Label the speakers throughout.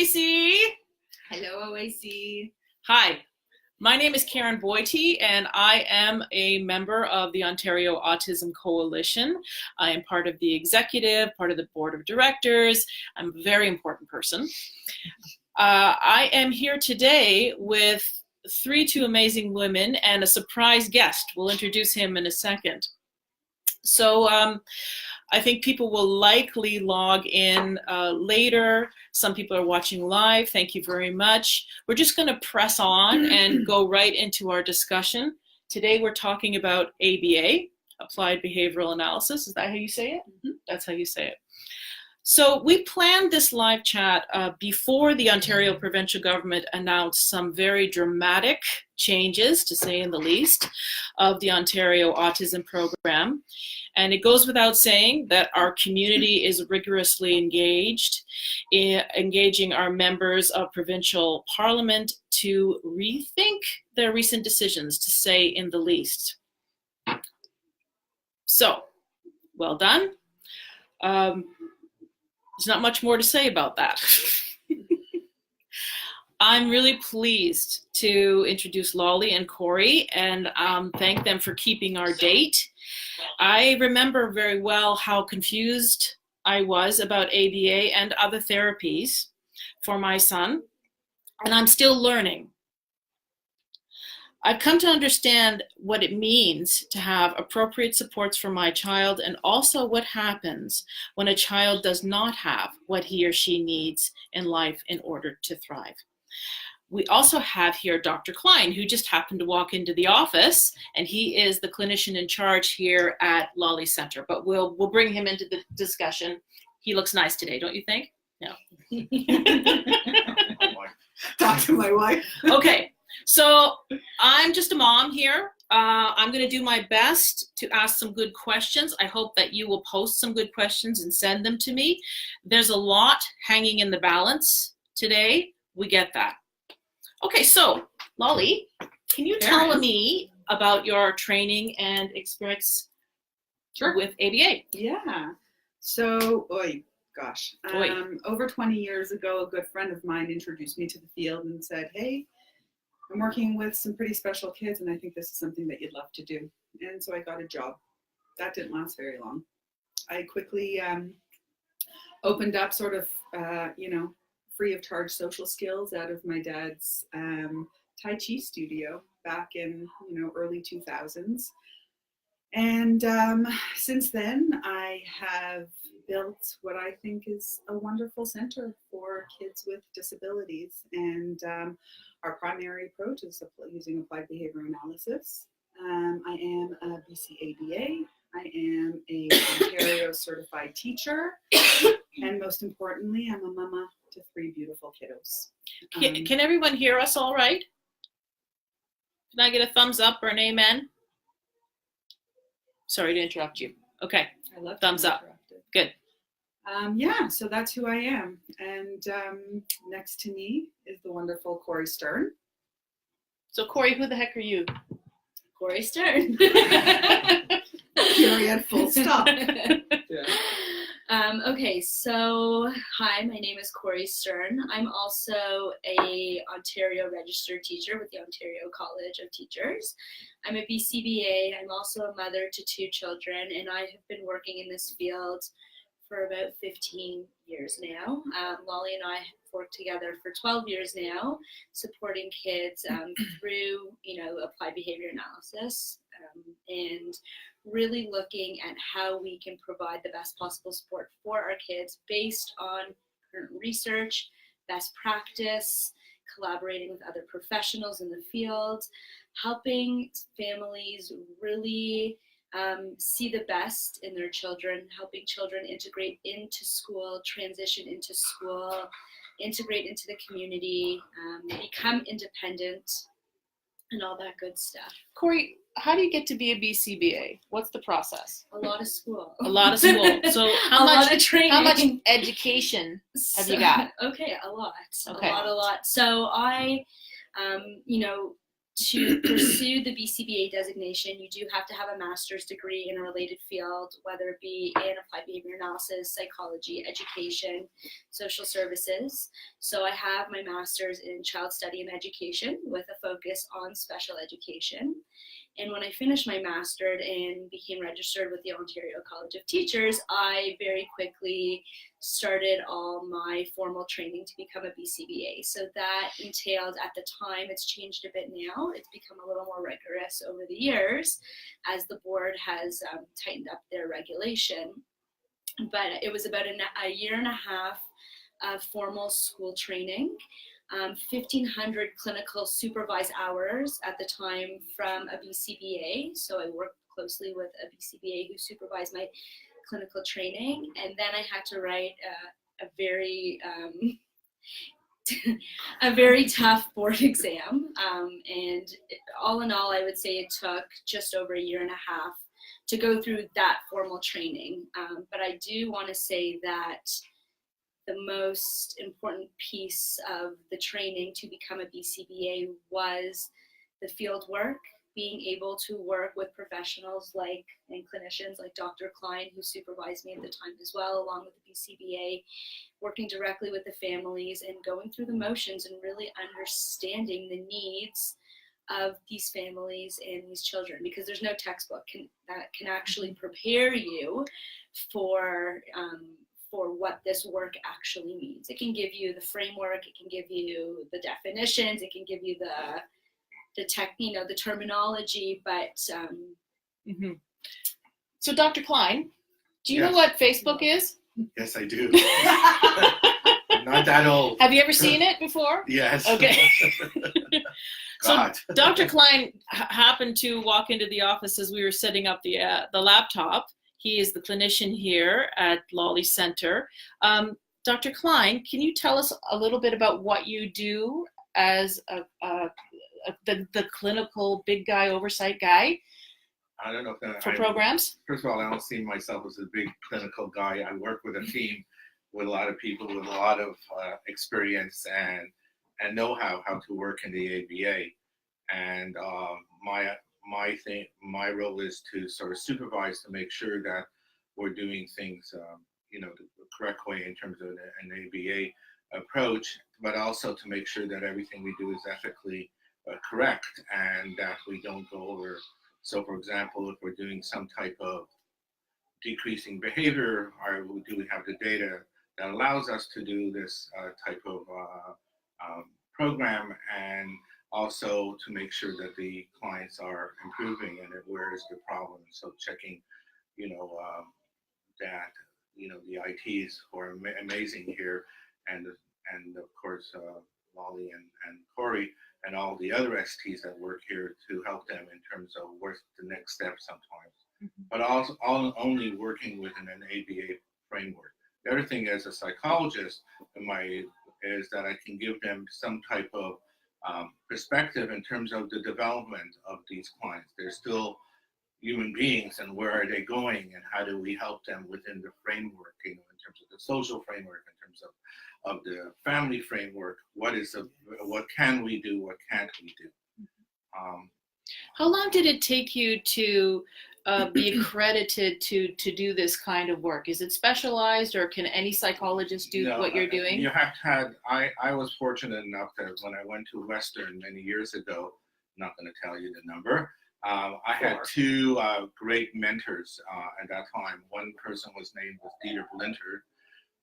Speaker 1: OAC.
Speaker 2: Hello, OAC.
Speaker 1: Hi, my name is Karen Boity, and I am a member of the Ontario Autism Coalition. I am part of the executive, part of the board of directors. I'm a very important person. I am here today with two amazing women and a surprise guest. We'll introduce him in a second. So I think people will likely log in later. Some people are watching live. Thank you very much. We're just going to press on and go right into our discussion. Today we're talking about ABA, Applied Behavioral Analysis. Is that how you say it? Mm-hmm. That's how you say it. So we planned this live chat before the Ontario provincial government announced some very dramatic changes, to say in the least, of the Ontario Autism Program. And it goes without saying that our community is rigorously engaged, engaging our members of provincial parliament to rethink their recent decisions, to say in the least. So, well done. There's not much more to say about that. I'm really pleased to introduce Lolly and Cori and thank them for keeping our date. I remember very well how confused I was about ABA and other therapies for my son, and I'm still learning. I've come to understand what it means to have appropriate supports for my child, and also what happens when a child does not have what he or she needs in life in order to thrive. We also have here Dr. Klein, who just happened to walk into the office, and he is the clinician in charge here at Lolly Center. But we'll bring him into the discussion. He looks nice today, don't you think? No.
Speaker 2: Talk to my wife.
Speaker 1: Okay. So I'm just a mom here. I'm going to do my best to ask some good questions. I hope that you will post some good questions and send them to me. There's a lot hanging in the balance today. We get that. Okay, so Lolly, can you tell me about your training and experience with ABA?
Speaker 2: Yeah. So, over 20 years ago, a good friend of mine introduced me to the field and said, hey, I'm working with some pretty special kids, and I think this is something that you'd love to do. And so I got a job. That didn't last very long. I quickly opened up sort of, free of charge social skills out of my dad's Tai Chi studio back in, early 2000s. And since then, I have built what I think is a wonderful center for kids with disabilities. And our primary approach is using applied behavior analysis. I am a BCABA. I am a Ontario certified teacher. And most importantly, I'm a mama to 3 beautiful kiddos.
Speaker 1: Can everyone hear us all right? Can I get a thumbs up or an amen? Sorry to interrupt you. Okay,
Speaker 2: I love
Speaker 1: thumbs up. Good.
Speaker 2: So that's who I am. And next to me is the wonderful Cori Stern.
Speaker 1: So Cori, who the heck are you?
Speaker 3: Cori Stern.
Speaker 2: Period, full stop.
Speaker 3: Okay, so hi, my name is Cori Stern. I'm also a Ontario registered teacher with the Ontario College of Teachers. I'm a BCBA. I'm also a mother to 2 children, and I have been working in this field for about 15 years now. Lolly and I have worked together for 12 years now, supporting kids through, applied behavior analysis and really looking at how we can provide the best possible support for our kids based on current research, best practice, collaborating with other professionals in the field, helping families really see the best in their children, helping children integrate into school, transition into school, integrate into the community, become independent, and all that good stuff.
Speaker 1: Cori, how do you get to be a BCBA? What's the process?
Speaker 3: A lot of school.
Speaker 1: A lot of school. So how
Speaker 3: lot of training.
Speaker 1: How much education have you got?
Speaker 3: Okay, a lot.
Speaker 1: Okay.
Speaker 3: A lot. So I, to pursue the BCBA designation, you do have to have a master's degree in a related field, whether it be in applied behavior analysis, psychology, education, social services. So I have my master's in child study and education with a focus on special education. And when I finished my master's and became registered with the Ontario College of Teachers, I very quickly started all my formal training to become a BCBA. So that entailed, at the time, it's changed a bit now, it's become a little more rigorous over the years as the board has tightened up their regulation. But it was about a year and a half of formal school training. 1,500 clinical supervised hours at the time from a BCBA. So I worked closely with a BCBA who supervised my clinical training. And then I had to write a very a very tough board exam. And all in all, I would say it took just over a year and a half to go through that formal training. But I do want to say that the most important piece of the training to become a BCBA was the field work, being able to work with professionals and clinicians like Dr.Klein, who supervised me at the time as well, along with the BCBA, working directly with the families and going through the motions and really understanding the needs of these families and these children, because there's no textbook that can actually prepare you for what this work actually means. It can give you the framework, it can give you the definitions, it can give you the terminology, but
Speaker 1: So Dr. Klein, do you
Speaker 4: Yes.
Speaker 1: know what Facebook is?
Speaker 4: Yes, I do. I'm not that old.
Speaker 1: Have you ever seen it before?
Speaker 4: Yes.
Speaker 1: Okay.
Speaker 4: God.
Speaker 1: So Dr. Klein happened to walk into the office as we were setting up the laptop. He is the clinician here at Lawley Center. Dr. Klein, can you tell us a little bit about what you do as the clinical big guy, oversight guy
Speaker 4: I don't know if
Speaker 1: for programs?
Speaker 4: First of all, I don't see myself as a big clinical guy. I work with a team with a lot of people with a lot of experience and know-how to work in the ABA. And my role is to sort of supervise to make sure that we're doing things, the correct way in terms of an ABA approach, but also to make sure that everything we do is ethically correct and that we don't go over. So, for example, if we're doing some type of decreasing behavior, or do we have the data that allows us to do this type of program, and also to make sure that the clients are improving and where is the problem. So checking, that, the ITs who are amazing here, and of course, Lolly and Cori, and all the other STs that work here to help them in terms of what's the next step sometimes. Mm-hmm. But also only working within an ABA framework. The other thing as a psychologist is that I can give them some type of perspective in terms of the development of these clients. They're still human beings, and where are they going, and how do we help them within the framework, in terms of the social framework, in terms of the family framework. What can we do, what can't we do?
Speaker 1: How long did it take you to be accredited to do this kind of work? Is it specialized, or can any psychologist do what you're doing?
Speaker 4: You have to have, I was fortunate enough that when I went to Western many years ago, I'm not going to tell you the number, I had two great mentors at that time. One person was named Dieter Blinter,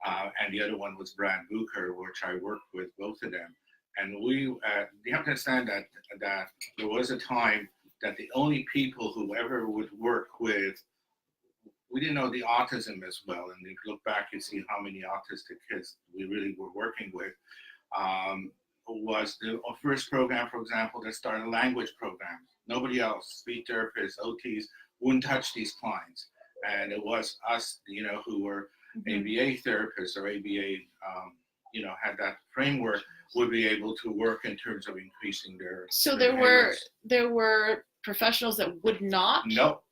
Speaker 4: and the other one was Brad Bucher, which I worked with both of them. And you have to understand that there was a time that the only people who ever would work with, we didn't know the autism as well. And if you look back, you see how many autistic kids we really were working with. Was the first program, for example, that started language programs. Nobody else, speech therapists, OTs, wouldn't touch these clients. And it was us, who were ABA therapists or ABA, had that framework, would be able to work in terms of increasing their.
Speaker 1: So
Speaker 4: their
Speaker 1: there were professionals that would not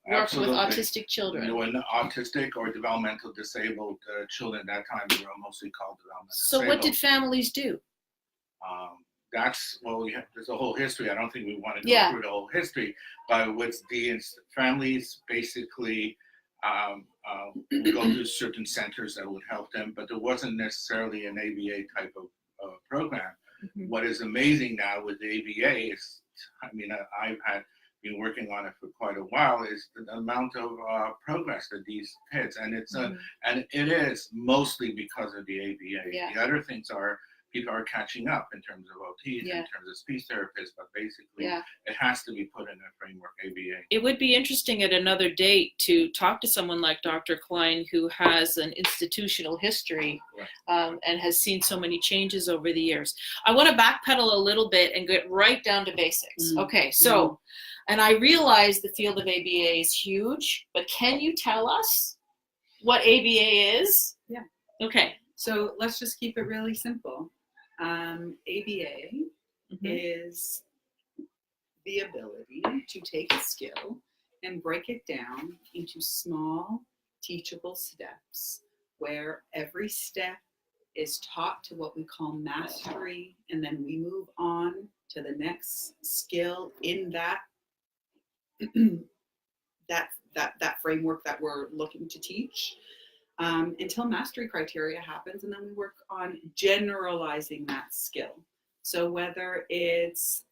Speaker 1: work with autistic children.
Speaker 4: No, autistic or developmental disabled children at that time, they were mostly called developmental disabled.
Speaker 1: So what did families do?
Speaker 4: that's, well, there's a whole history. I don't think we want to go
Speaker 1: Yeah.
Speaker 4: through the whole history, but with the families basically would go to certain centers that would help them, but there wasn't necessarily an ABA type of program.
Speaker 1: Mhm.
Speaker 4: What is amazing now with the ABA is, I mean, I've been working on it for quite a while, is the amount of progress that these kids, and it's and it is mostly because of the ABA.
Speaker 1: Yeah.
Speaker 4: The other things are people are catching up in terms of OTs, in terms of speech therapists, but basically it has to be put in a framework ABA.
Speaker 1: It would be interesting at another date to talk to someone like Dr. Klein, who has an institutional history and has seen so many changes over the years. I want to backpedal a little bit and get right down to basics. Okay, so, and I realize the field of ABA is huge, but can you tell us what ABA is?
Speaker 2: Yeah.
Speaker 1: Okay.
Speaker 2: So let's just keep it really simple. ABA is the ability to take a skill and break it down into small, teachable steps, where every step is taught to what we call mastery, and then we move on to the next skill in that that framework that we're looking to teach. Until mastery criteria happens, and then we work on generalizing that skill. So whether it's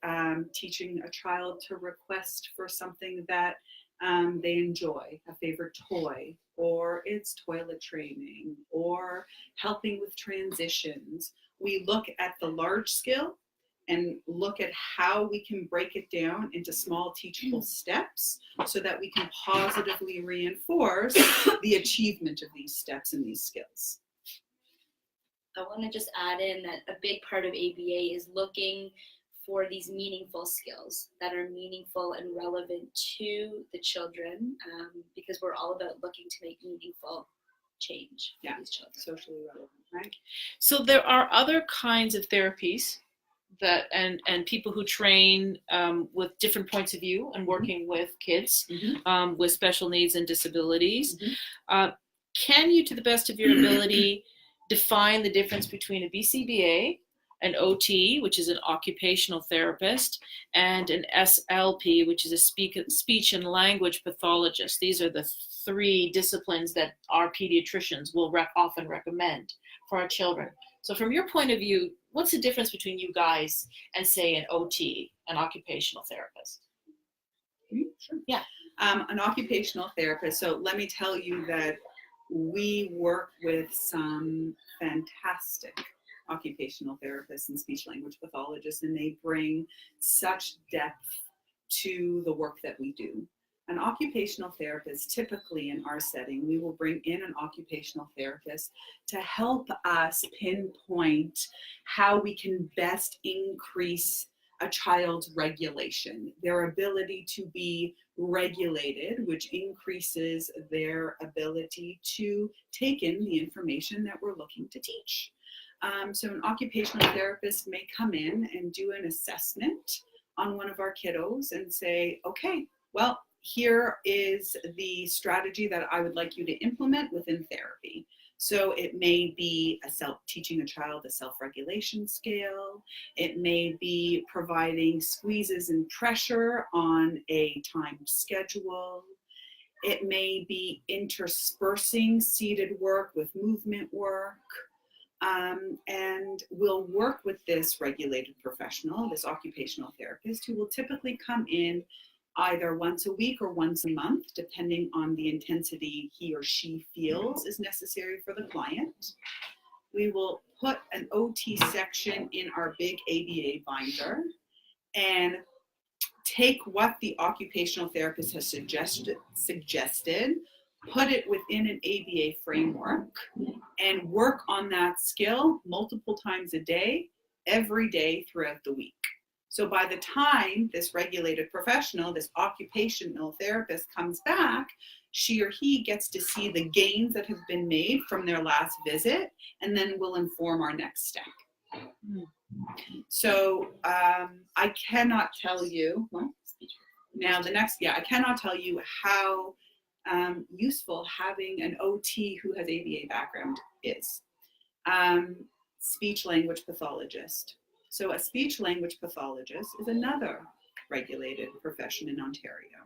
Speaker 2: teaching a child to request for something that they enjoy, a favorite toy, or it's toilet training, or helping with transitions, we look at the large skill and look at how we can break it down into small teachable steps so that we can positively reinforce the achievement of these steps and these skills.
Speaker 3: I want to just add in that a big part of ABA is looking for these meaningful skills that are meaningful and relevant to the children, because we're all about looking to make meaningful change for these children.
Speaker 2: Socially relevant, right?
Speaker 1: So there are other kinds of therapies that and people who train with different points of view and working with kids with special needs and disabilities. Can you, to the best of your ability, define the difference between a BCBA, an OT, which is an occupational therapist, and an SLP, which is a speech and language pathologist? These are the three disciplines that our pediatricians will often recommend for our children. So from your point of view, what's the difference between you guys and, say, an OT, an occupational therapist?
Speaker 2: Sure.
Speaker 1: Yeah.
Speaker 2: An occupational therapist. So let me tell you that we work with some fantastic occupational therapists and speech language pathologists, and they bring such depth to the work that we do. An occupational therapist, typically in our setting, we will bring in an occupational therapist to help us pinpoint how we can best increase a child's regulation, their ability to be regulated, which increases their ability to take in the information that we're looking to teach. So an occupational therapist may come in and do an assessment on one of our kiddos and say, okay, well, here is the strategy that I would like you to implement within therapy. So it may be teaching a child a self-regulation scale. It may be providing squeezes and pressure on a timed schedule. It may be interspersing seated work with movement work. And we'll work with this regulated professional, this occupational therapist, who will typically come in either once a week or once a month, depending on the intensity he or she feels is necessary for the client. We will put an OT section in our big ABA binder and take what the occupational therapist has suggested, put it within an ABA framework, and work on that skill multiple times a day, every day throughout the week. So by the time this regulated professional, this occupational therapist comes back, she or he gets to see the gains that have been made from their last visit, and then will inform our next step. So I cannot tell you, I cannot tell you how useful having an OT who has ABA background is. Speech language pathologist. So a speech language pathologist is another regulated profession in Ontario.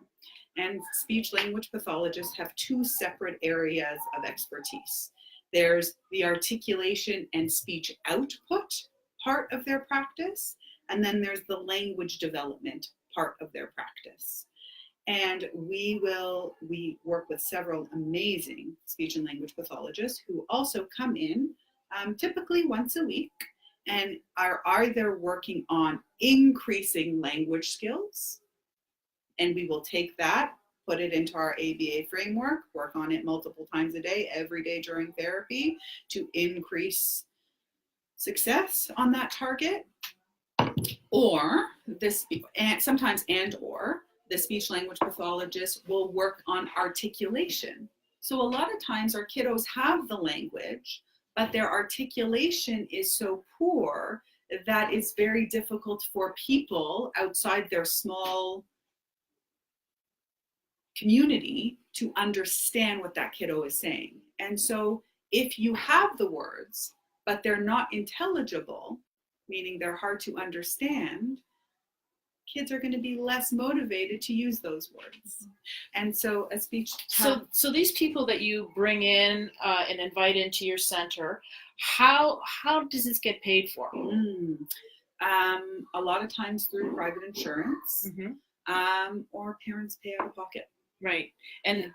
Speaker 2: And speech language pathologists have two separate areas of expertise. There's the articulation and speech output part of their practice, and then there's the language development part of their practice. And we work with several amazing speech and language pathologists who also come in typically once a week and are either working on increasing language skills, and we will take that, put it into our ABA framework, work on it multiple times a day, every day during therapy to increase success on that target. Or sometimes the speech language pathologist will work on articulation. So a lot of times our kiddos have the language, but their articulation is so poor that it's very difficult for people outside their small community to understand what that kiddo is saying. And so if you have the words, but they're not intelligible, meaning they're hard to understand, kids are going to be less motivated to use those words. And so a speech...
Speaker 1: So these people that you bring in and invite into your center, how does this get paid for?
Speaker 2: A lot of times through private insurance, or parents pay out of pocket.
Speaker 1: Right. And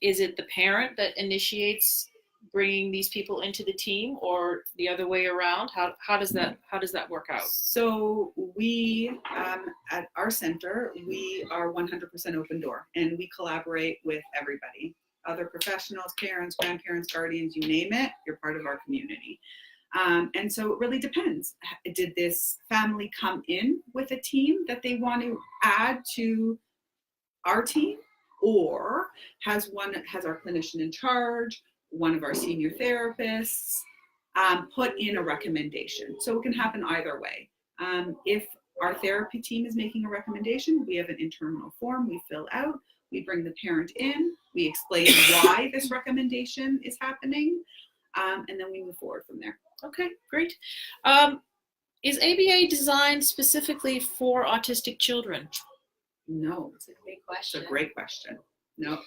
Speaker 1: is it the parent that initiates bringing these people into the team, or the other way around? How does that work out?
Speaker 2: So we at our center, we are 100% open door, and we collaborate with everybody, other professionals, parents, grandparents, guardians, you name it, you're part of our community. And so it really depends. Did this family come in with a team that they want to add to our team, or has our clinician in charge, one of our senior therapists, put in a recommendation? So it can happen either way. If our therapy team is making a recommendation, we have an internal form we fill out, we bring the parent in, we explain why this recommendation is happening, and then we move forward from there.
Speaker 1: Okay, great. Is ABA designed specifically for autistic children?
Speaker 2: No.
Speaker 3: It's a great question.
Speaker 2: It's a great question. No.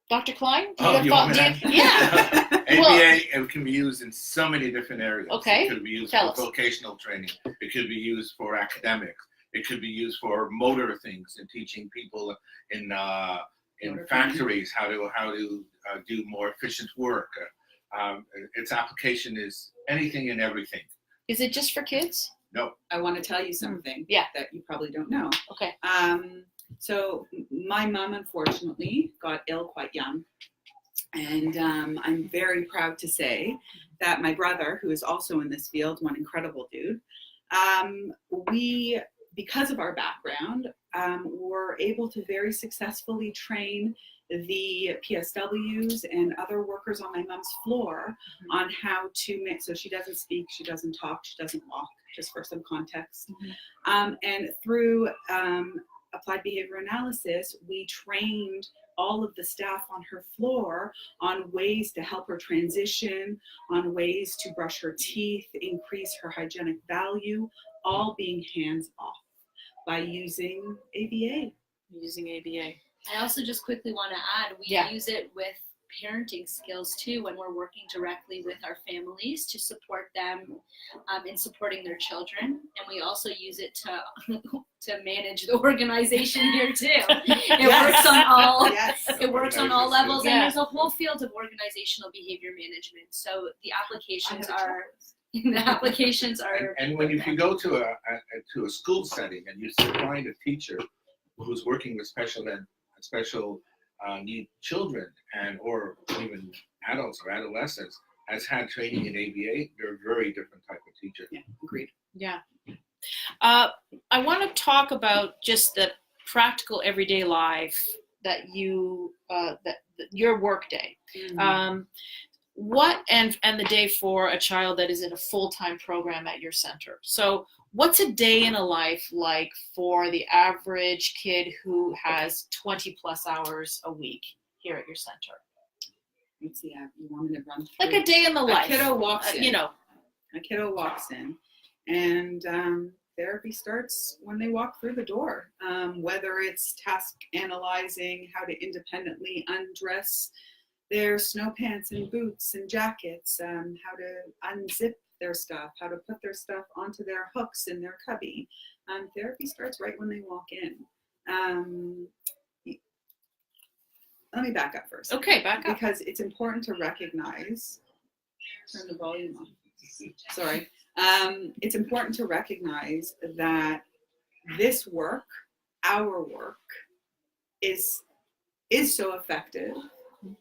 Speaker 1: Dr. Klein?
Speaker 4: You want me to?
Speaker 1: Yeah.
Speaker 4: ABA can be used in so many different areas.
Speaker 1: Okay.
Speaker 4: It could be used
Speaker 1: Tell
Speaker 4: for
Speaker 1: us.
Speaker 4: vocational training. It could be used for academics. It could be used for motor things and teaching people in factories how to do more efficient work. Its application is anything and everything.
Speaker 1: Is it just for kids?
Speaker 4: No.
Speaker 2: I want to tell you something that you probably don't know.
Speaker 1: Okay.
Speaker 2: So my mom, unfortunately, got ill quite young. And I'm very proud to say that my brother, who is also in this field, one incredible dude, we, because of our background, were able to very successfully train the PSWs and other workers on my mom's floor on how to so she doesn't speak, she doesn't talk, she doesn't walk, just for some context. And through applied behavior analysis, we trained all of the staff on her floor on ways to help her transition, on ways to brush her teeth, increase her hygienic value, all being hands off by using ABA.
Speaker 3: I also just quickly want to add, we use it with parenting skills too when we're working directly with our families to support them in supporting their children, and we also use it to manage the organization here too. It works on all it works on all levels, and there's a whole field of organizational behavior management. So the applications are
Speaker 4: and when if you go to a school setting and you find a teacher who's working with special need children and or even adults or adolescents has had training in ABA, they're a very different type of teacher.
Speaker 2: Yeah, agreed.
Speaker 1: Yeah. I want to talk about just the practical everyday life that your work day. What and the day for a child that is in a full-time program at your center. So what's a day in a life like for the average kid who has 20 plus hours a week here at your center?
Speaker 2: Let's see, you want me to run through?
Speaker 1: Like a day in the life.
Speaker 2: A kiddo walks in.
Speaker 1: You know.
Speaker 2: A kiddo walks in, And therapy starts when they walk through the door, whether it's task analyzing, how to independently undress their snow pants and boots and jackets, how to unzip their stuff, how to put their stuff onto their hooks in their cubby. Therapy starts right when they walk in. Let me back up first.
Speaker 1: Okay, back up.
Speaker 2: Because it's important to recognize, turn the volume off. Sorry. It's important to recognize that this work, our work, is so effective,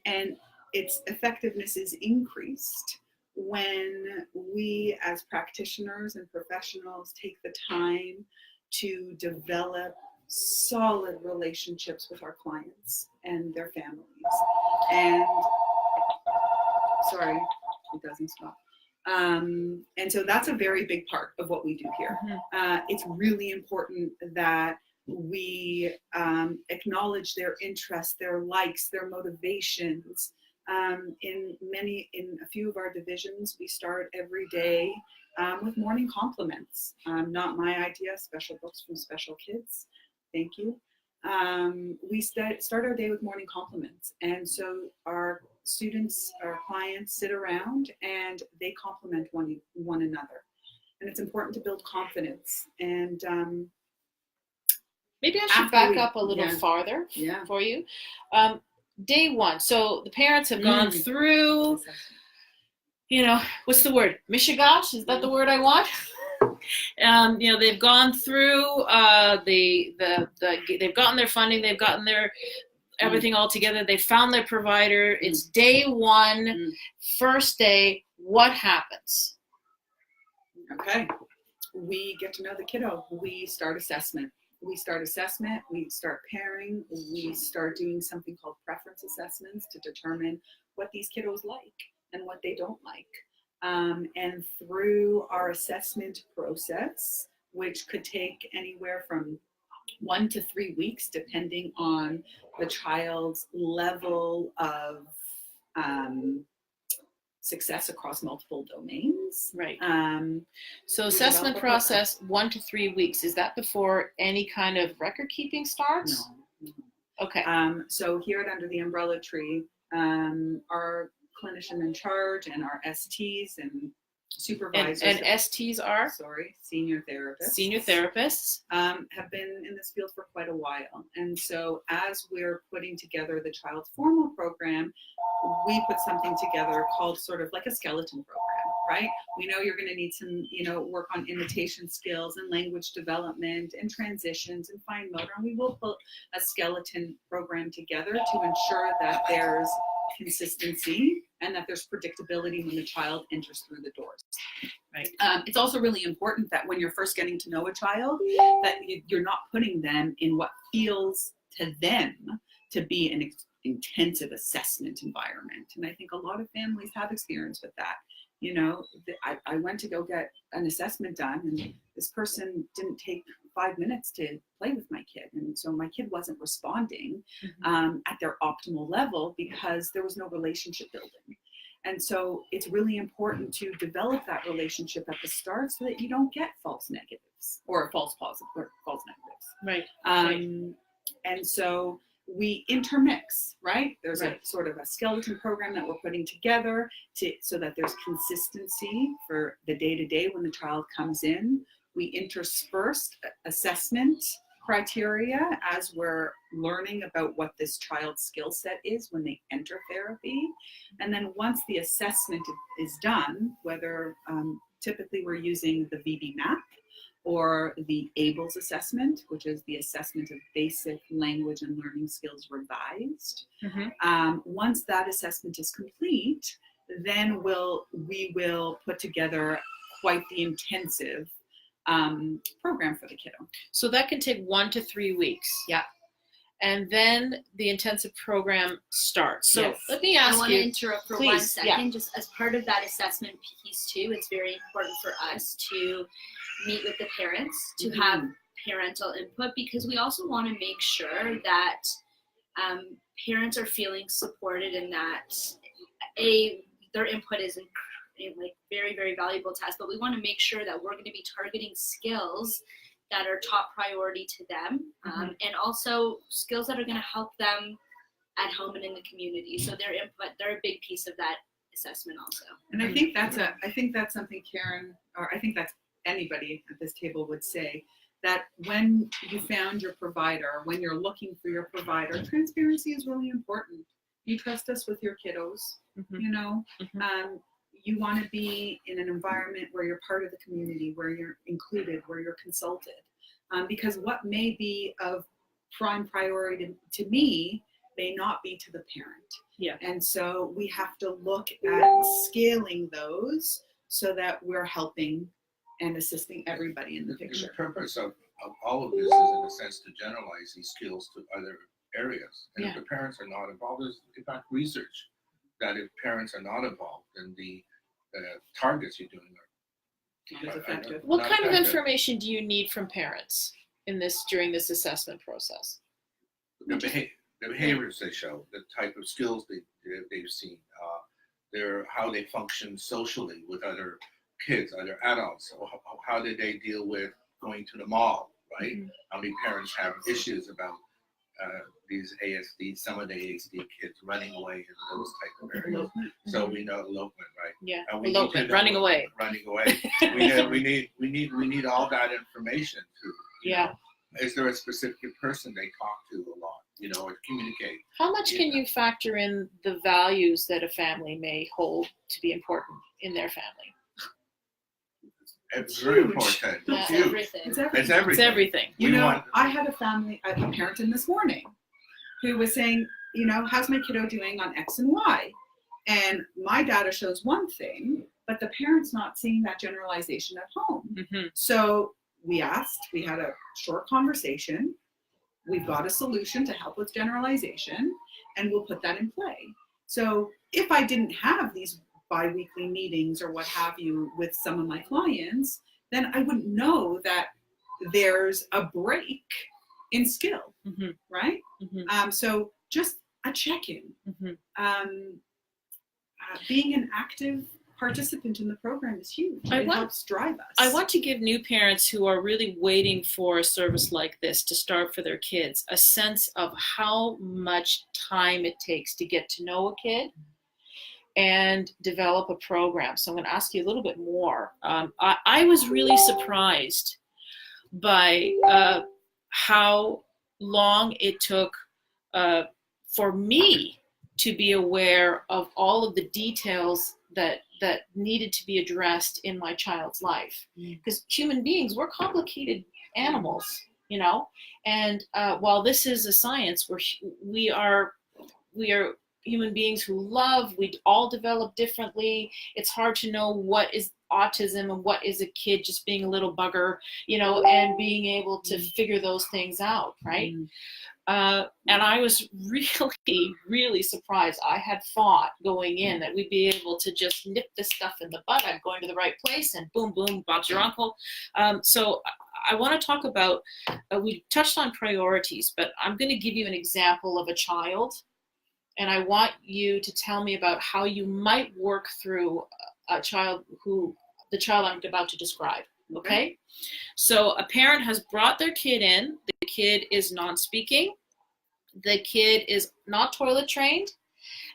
Speaker 2: and its effectiveness is increased when we as practitioners and professionals take the time to develop solid relationships with our clients and their families. And sorry, it doesn't stop. And so that's a very big part of what we do here. It's really important that we acknowledge their interests, their likes, their motivations. In a few of our divisions, we start every day with morning compliments. Not my idea, special books from special kids. Thank you. We start our day with morning compliments. And so our students, our clients sit around and they compliment one another. And it's important to build confidence. And
Speaker 1: maybe I should back up a little farther for you. Day one, so the parents have gone through, what's the word? Mishigash, is that the word I want? They've gone through, they've gotten their funding, they've gotten their everything all together, they found their provider, it's day one, first day, what happens?
Speaker 2: Okay, we get to know the kiddo, we start assessment. We start pairing, we start doing something called preference assessments to determine what these kiddos like and what they don't like. And through our assessment process, which could take anywhere from 1 to 3 weeks, depending on the child's level of success across multiple domains.
Speaker 1: Right. So assessment process, 1 to 3 weeks. Is that before any kind of record keeping starts?
Speaker 2: No.
Speaker 1: Okay.
Speaker 2: So here at Under the Umbrella Tree, our clinician in charge and our STs and supervisors
Speaker 1: and STs are
Speaker 2: senior therapists.
Speaker 1: Senior therapists
Speaker 2: have been in this field for quite a while, and so as we're putting together the child's formal program, we put something together called sort of like a skeleton program, right? We know you're going to need some, work on imitation skills and language development and transitions and fine motor, and we will put a skeleton program together to ensure that there's consistency and that there's predictability when the child enters through the doors.
Speaker 1: Right.
Speaker 2: It's also really important that when you're first getting to know a child, that you're not putting them in what feels to them to be an intensive assessment environment. And I think a lot of families have experience with that. I went to go get an assessment done, and this person didn't take 5 minutes to play with my kid. And so my kid wasn't responding at their optimal level because there was no relationship building. And so it's really important to develop that relationship at the start so that you don't get false negatives or false positives or false negatives.
Speaker 1: Right.
Speaker 2: And so we intermix, right? There's a sort of a skeleton program that we're putting together so that there's consistency for the day-to-day when the child comes in. We intersperse assessment criteria as we're learning about what this child's skill set is when they enter therapy. And then once the assessment is done, whether typically we're using the VB map or the ABLES assessment, which is the assessment of basic language and learning skills revised. Once that assessment is complete, then we will put together quite the intensive program for the kiddo.
Speaker 1: So that can take 1 to 3 weeks.
Speaker 2: Yeah.
Speaker 3: and then the intensive program starts. So let me ask you.
Speaker 5: I want to interrupt for 1 second.
Speaker 3: Yeah.
Speaker 5: Just as part of that assessment piece too, it's very important for us to meet with the parents, to have parental input, because we also want to make sure that parents are feeling supported and that their input is like very, very valuable test, but we want to make sure that we're going to be targeting skills that are top priority to them, and also skills that are going to help them at home and in the community. So their input, they're a big piece of that assessment also.
Speaker 2: And I think that's something Karen, or I think that's anybody at this table would say, that when you found your provider, when you're looking for your provider, transparency is really important. You trust us with your kiddos, you know. You want to be in an environment where you're part of the community, where you're included, where you're consulted. Because what may be of prime priority to me may not be to the parent.
Speaker 1: Yeah.
Speaker 2: And so we have to look at scaling those so that we're helping and assisting everybody in the picture.
Speaker 4: The purpose of all of this is, in a sense, to generalize these skills to other areas. And if the parents are not involved, there's in fact research that if parents are not involved, then the targets you're doing are
Speaker 2: Not as effective.
Speaker 1: What
Speaker 4: not
Speaker 1: kind of
Speaker 4: effective.
Speaker 1: information do you need from parents during this assessment process?
Speaker 4: The behaviors they show, the type of skills they've seen, how they function socially with other kids, other adults, how did they deal with going to the mall, right? How many parents have issues about these ASD, some of the ASD kids running away in those type of areas. So we know elopement, right?
Speaker 1: Yeah,
Speaker 4: And we
Speaker 1: elopement,
Speaker 4: need to know
Speaker 1: running away.
Speaker 4: Running away. we need all that information to.
Speaker 1: Yeah.
Speaker 4: Is there a specific person they talk to a lot, you know, or communicate?
Speaker 1: How much can you factor in the values that a family may hold to be important in their family?
Speaker 4: It's very
Speaker 2: huge.
Speaker 4: important.
Speaker 1: Yeah.
Speaker 4: It's huge.
Speaker 5: Everything.
Speaker 2: It's everything.
Speaker 4: It's everything.
Speaker 1: It's everything.
Speaker 2: You
Speaker 4: We
Speaker 2: know,
Speaker 4: want-
Speaker 2: I had a parent in this morning who was saying, you know, how's my kiddo doing on X and Y? And my data shows one thing, but the parent's not seeing that generalization at home. So we had a short conversation. We've got a solution to help with generalization, and we'll put that in play. So if I didn't have these bi-weekly meetings or what have you with some of my clients, then I wouldn't know that there's a break in skill, right? So just a check-in. Being an active participant in the program is huge. It helps drive us.
Speaker 1: I want to give new parents who are really waiting for a service like this to start for their kids a sense of how much time it takes to get to know a kid and develop a program. So I'm going to ask you a little bit more. I was really surprised by how long it took for me to be aware of all of the details that needed to be addressed in my child's life. Because human beings, we're complicated animals, you know. And while this is a science, we are human beings who love. We all develop differently. It's hard to know what is autism and what is a kid just being a little bugger, you know, and being able to figure those things out, right? And I was really, really surprised. I had thought going in that we'd be able to just nip this stuff in the bud. I'm going to the right place and boom, boom, Bob's your uncle. So I want to talk about, we touched on priorities, but I'm going to give you an example of a child. And I want you to tell me about how you might work through the child I'm about to describe. Okay? So a parent has brought their kid in. The kid is non-speaking. The kid is not toilet trained.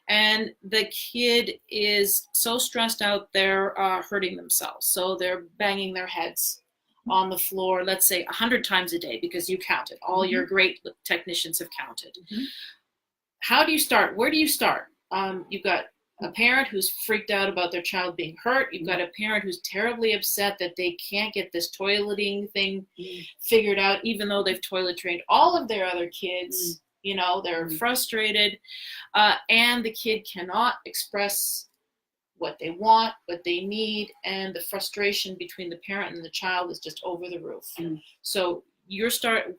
Speaker 1: And the kid is so stressed out they're hurting themselves. So they're banging their heads on the floor, let's say 100 times a day, because you counted. All your great technicians have counted. How do you start? Where do you start? You've got a parent who's freaked out about their child being hurt. You've got a parent who's terribly upset that they can't get this toileting thing figured out, even though they've toilet trained all of their other kids. You know, they're frustrated, and the kid cannot express what they want, what they need, and the frustration between the parent and the child is just over the roof. So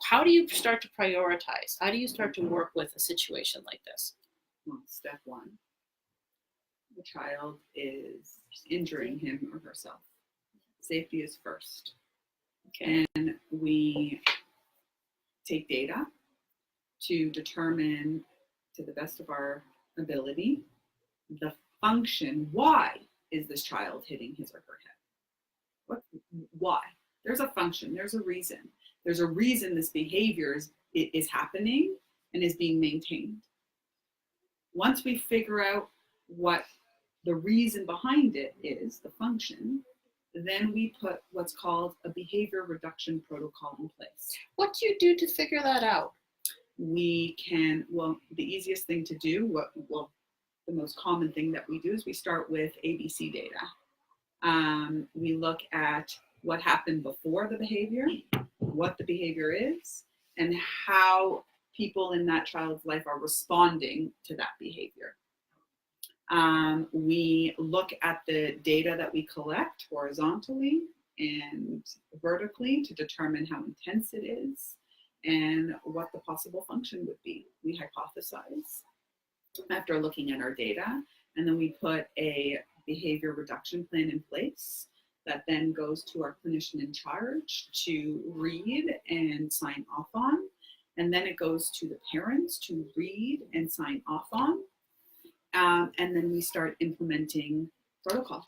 Speaker 1: how do you start to prioritize? How do you start to work with a situation like this?
Speaker 2: Well, step one, the child is injuring him or herself. Safety is first.
Speaker 1: Okay.
Speaker 2: And we take data to determine, to the best of our ability, the function, why is this child hitting his or her head? Why? There's a function, there's a reason. There's a reason this behavior is happening and is being maintained. Once we figure out what the reason behind it is, the function, then we put what's called a behavior reduction protocol in place.
Speaker 1: What do you do to figure that out?
Speaker 2: We can, well, the easiest thing to do, the most common thing that we do is we start with ABC data. We look at what happened before the behavior, what the behavior is, and how people in that child's life are responding to that behavior. We look at the data that we collect horizontally and vertically to determine how intense it is and what the possible function would be. We hypothesize after looking at our data, and then we put a behavior reduction plan in place that then goes to our clinician in charge to read and sign off on. And then it goes to the parents to read and sign off on. And then we start implementing protocol.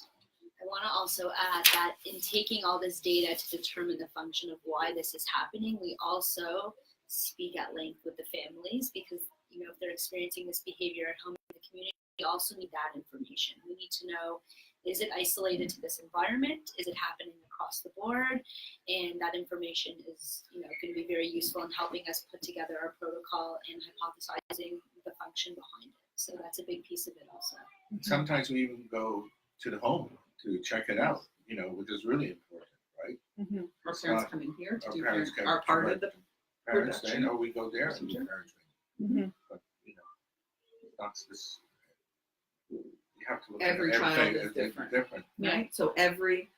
Speaker 5: I want to also add that in taking all this data to determine the function of why this is happening, we also speak at length with the families, because if they're experiencing this behavior at home in the community, we also need that information. We need to know, is it isolated to this environment? Is it happening across the board? And that information is going to be very useful in helping us put together our protocol and hypothesizing the function behind it. So that's a big piece of it also.
Speaker 4: Sometimes we even go to the home to check it out, which is really important, right?
Speaker 2: Mm-hmm. Our parents come in here to do
Speaker 4: our
Speaker 2: part of the
Speaker 4: parents
Speaker 2: production.
Speaker 4: then, or we go there and do encouragement.
Speaker 2: Mm-hmm.
Speaker 4: But that's this. You have to look
Speaker 2: every
Speaker 4: at
Speaker 2: child is different. Right?
Speaker 1: Yeah.
Speaker 2: So every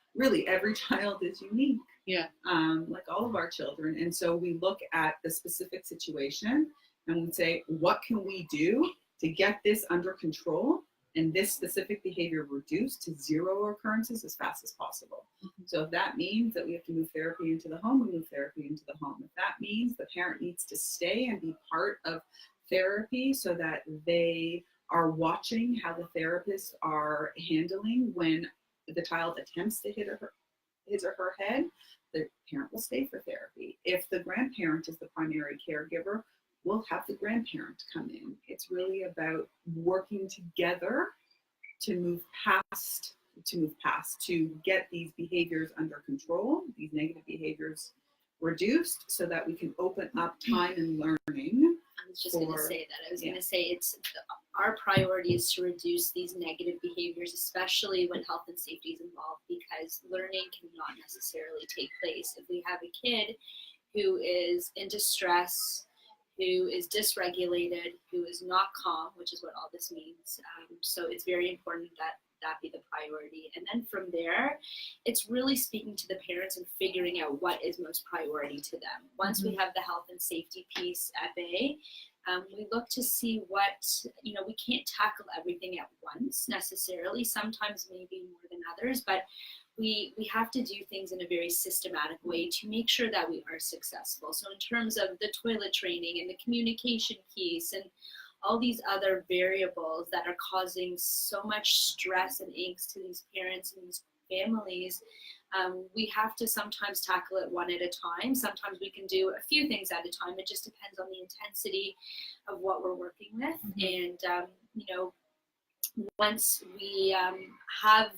Speaker 2: child is unique.
Speaker 1: Yeah.
Speaker 2: Like all of our children. And so we look at the specific situation and we say, what can we do to get this under control and this specific behavior reduced to 0 occurrences as fast as possible? Mm-hmm. So if that means that we have to move therapy into the home, we move therapy into the home. If that means the parent needs to stay and be part of therapy so that they are watching how the therapists are handling when the child attempts to hit his or her head, the parent will stay for therapy. If the grandparent is the primary caregiver, we'll have the grandparent come in. It's really about working together to move past, to get these behaviors under control, these negative behaviors reduced, so that we can open up time and learning.
Speaker 5: I was just going to say that. I was going to say our priority is to reduce these negative behaviors, especially when health and safety is involved, because learning cannot necessarily take place. If we have a kid who is in distress, who is dysregulated, who is not calm, which is what all this means. So it's very important that that be the priority. And then from there, it's really speaking to the parents and figuring out what is most priority to them. Once we have the health and safety piece at bay, we look to see what, we can't tackle everything at once necessarily, sometimes maybe more than others, but we have to do things in a very systematic way to make sure that we are successful. So in terms of the toilet training and the communication piece and all these other variables that are causing so much stress and angst to these parents and these families, we have to sometimes tackle it one at a time. Sometimes we can do a few things at a time. It just depends on the intensity of what we're working with. And, once we have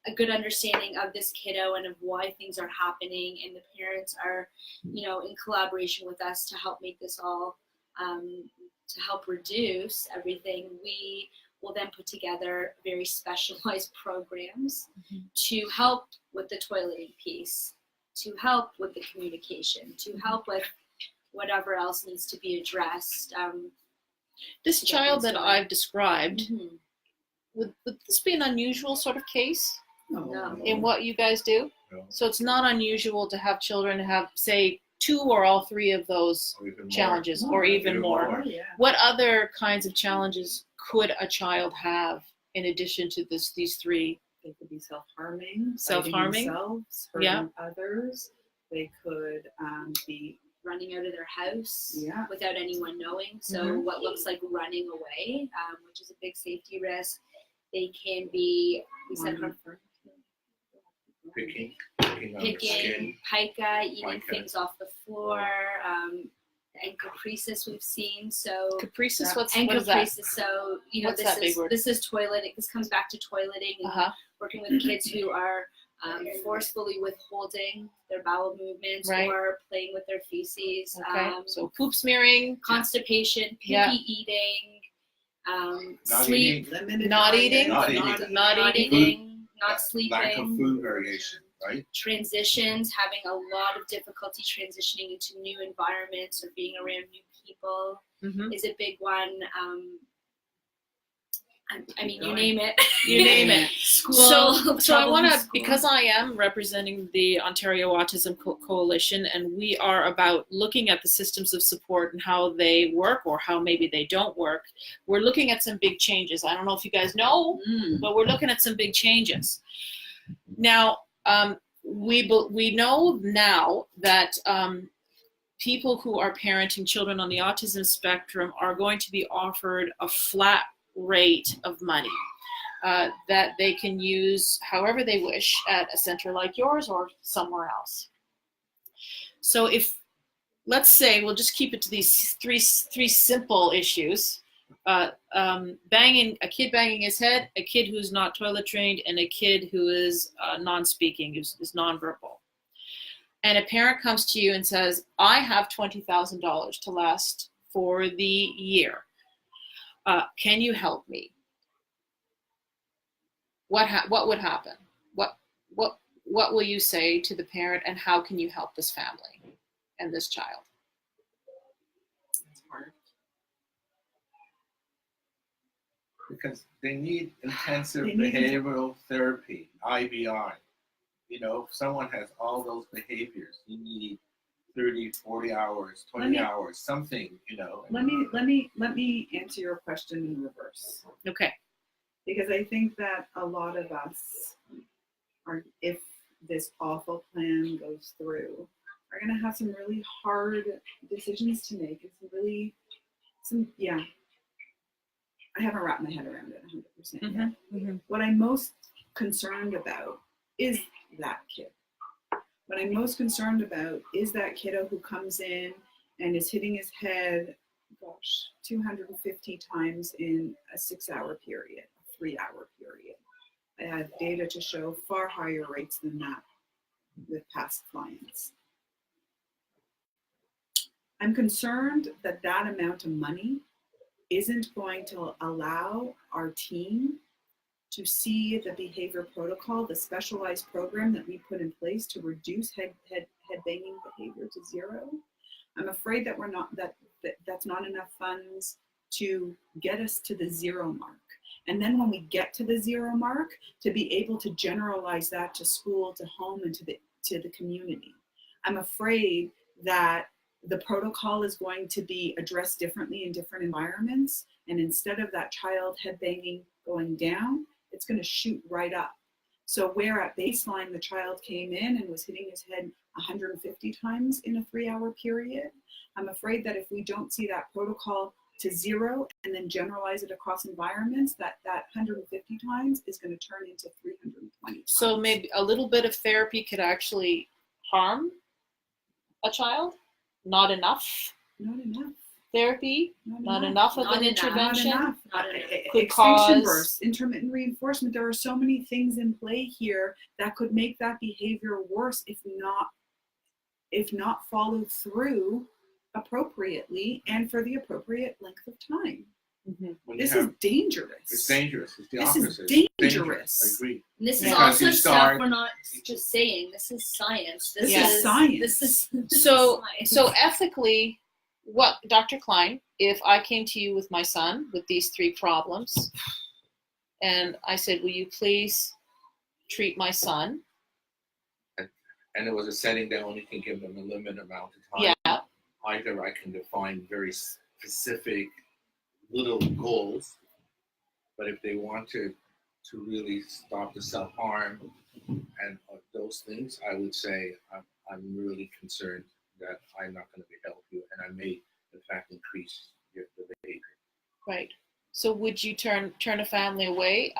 Speaker 5: a good understanding of this kiddo and of why things are happening, and the parents are, in collaboration with us to help make this all, to help reduce everything, we will then put together very specialized programs to help with the toileting piece, to help with the communication, to help with whatever else needs to be addressed.
Speaker 1: This child that I've described, would this be an unusual sort of case in what you guys do?
Speaker 4: No.
Speaker 1: So it's not unusual to have children have, say, 2 or all 3 of those challenges, or even more.
Speaker 2: Yeah.
Speaker 1: What other kinds of challenges could a child have in addition to these 3?
Speaker 2: They could be self-harming,
Speaker 1: Self-harming?
Speaker 2: themselves, hurting others. They could be
Speaker 5: running out of their house
Speaker 2: Yeah.
Speaker 5: without anyone knowing. So what looks like running away, which is a big safety risk. They can be, we said harmful.
Speaker 4: Picking on the skin.
Speaker 5: Pica, eating
Speaker 4: Pica.
Speaker 5: things off the floor, and caprices we've seen. So
Speaker 1: Caprices,
Speaker 2: Yeah.
Speaker 5: and
Speaker 1: what is that?
Speaker 5: caprices. So you know,
Speaker 1: What's that big word?
Speaker 5: this is toileting. This comes back to toileting and working with kids who are forcefully withholding their bowel movements
Speaker 1: Right.
Speaker 5: or playing with their feces.
Speaker 1: Okay, so poop smearing,
Speaker 5: Constipation, picky
Speaker 1: Yeah.
Speaker 5: eating,
Speaker 4: Not
Speaker 5: sleep,
Speaker 4: eating.
Speaker 2: Limited
Speaker 1: Not
Speaker 2: diet,
Speaker 1: eating.
Speaker 4: Not
Speaker 5: not
Speaker 4: eating.
Speaker 5: eating, not sleeping.
Speaker 4: Lack of food variation, right?
Speaker 5: Transitions, having a lot of difficulty transitioning into new environments or being around new people
Speaker 1: Mhm.
Speaker 5: is a big one. I mean, you name it.
Speaker 1: You name it.
Speaker 5: School.
Speaker 1: So I want to,
Speaker 5: school.
Speaker 1: because I am representing the Ontario Autism Coalition, and we are about looking at the systems of support and how they work or how maybe they don't work. We're looking at some big changes. I don't know if you guys know, but we're looking at some big changes. Now, we know now that people who are parenting children on the autism spectrum are going to be offered a flat rate of money that they can use however they wish at a center like yours or somewhere else. So if, let's say, we'll just keep it to these three simple issues. A kid banging his head, a kid who's not toilet trained, and a kid who is non-speaking, is nonverbal. And a parent comes to you and says, I have $20,000 to last for the year. Can you help me? What would happen? What will you say to the parent, and how can you help this family and this child?
Speaker 2: It's hard.
Speaker 4: Because they need intensive
Speaker 2: They need
Speaker 4: behavioral therapy, IBI. You know, if someone has all those behaviors, you need 30, 40 hours, 20 hours, something, you know.
Speaker 2: Let me answer your question in reverse.
Speaker 1: Okay.
Speaker 2: Because I think that a lot of us are, if this awful plan goes through, are going to have some really hard decisions to make, and I haven't wrapped my head around it 100% yet.
Speaker 1: Mm-hmm.
Speaker 2: What I'm most concerned about is that kid. What I'm most concerned about is that kiddo who comes in and is hitting his head, 250 times in a 6-hour period, a 3-hour period. I have data to show far higher rates than that with past clients. I'm concerned that that amount of money isn't going to allow our team to see the behavior protocol, the specialized program that we put in place to reduce head banging behavior to zero. I'm afraid that that's not enough funds to get us to the zero mark. And then when we get to the zero mark, to be able to generalize that to school, to home, and to the community. I'm afraid that the protocol is going to be addressed differently in different environments. And instead of that child head banging going down, it's going to shoot right up. So where at baseline the child came in and was hitting his head 150 times in a 3-hour period, I'm afraid that if we don't see that protocol to zero and then generalize it across environments, that 150 times is going to turn into 320 times.
Speaker 1: So maybe a little bit of therapy could actually harm a child? Not enough therapy? Not enough of an intervention?
Speaker 2: Not enough.
Speaker 1: Could
Speaker 2: Extinction
Speaker 1: cause
Speaker 2: bursts, intermittent reinforcement. There are so many things in play here that could make that behavior worse if not followed through appropriately and for the appropriate length of time.
Speaker 1: Mm-hmm.
Speaker 2: This is dangerous.
Speaker 4: It's dangerous. It's the
Speaker 2: This
Speaker 4: opposite.
Speaker 2: is dangerous.
Speaker 4: I agree.
Speaker 5: And this is
Speaker 2: Yeah.
Speaker 5: also
Speaker 4: Because you
Speaker 5: stuff
Speaker 4: start-
Speaker 5: we're not just saying. This is science. This
Speaker 2: This is science.
Speaker 5: This is
Speaker 1: So
Speaker 5: science.
Speaker 1: ethically, what, Dr. Klein, if I came to you with my son with these 3 problems, and I said, will you please treat my son?
Speaker 4: And it was a setting that only can give them a limited amount of time.
Speaker 1: Yeah.
Speaker 4: Either I can define very specific little goals, but if they want to really stop the self-harm and those things, I would say I'm really concerned that I'm not going to be help you, and I may in fact increase the behavior.
Speaker 1: Right. So would you turn a family away?